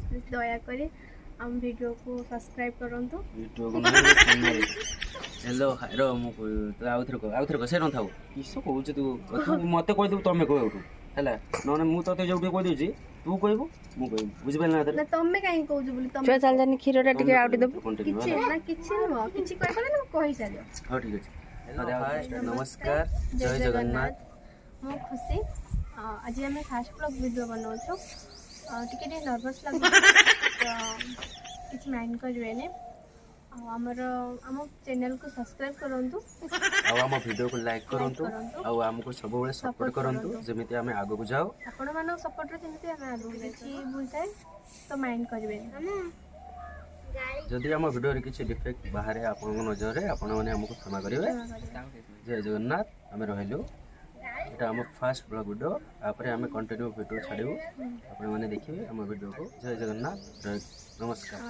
Please दया करी हम video को सब्सक्राइब करंतु वीडियो को चैनल हेलो हारो मु तो आउथर को से न थाउ किसो कहू तू तू मते कह दू तमे कह उठू हैला नने मु तते जोठी कह देउची तू कहबो मु कहबो बुझि पाल ना ना तमे काई कहू बोली तमे छुआ चल जानी खीरोटा टिके आउटी दबु किछि ना किछि न किछि कहि पाले ना कहि सारियो हां ठीक अछि हेलो नमस्कार जय जगन्नाथ मु खुशी आज हमें फास्ट ब्लॉग वीडियो बनाउछो टिके नर्वस लागो किछि माइंड करबेने हमर हम चैनल को सब्सक्राइब करंतु आ हम वीडियो को लाइक करंतु आ हमको सब बेले सपोर्ट करंतु जेमिति हमें आगो को जाओ आपण मानो सपोर्ट रे जेमिति हमें आगो किछि बुझाय तो माइंड करबेने जदि हम वीडियो रे किछि डिफेक्ट बाहर आपन नजर रे आपण माने हमको क्षमा करिवे जय जगन्नाथ हमें रहलु एटा हम फास्ट ब्लॉग वीडियो आपरे हमें कंटिन्यू वीडियो छाड़िबो आपण माने देखिबे हम वीडियो को जय जगन्नाथ नमस्कार।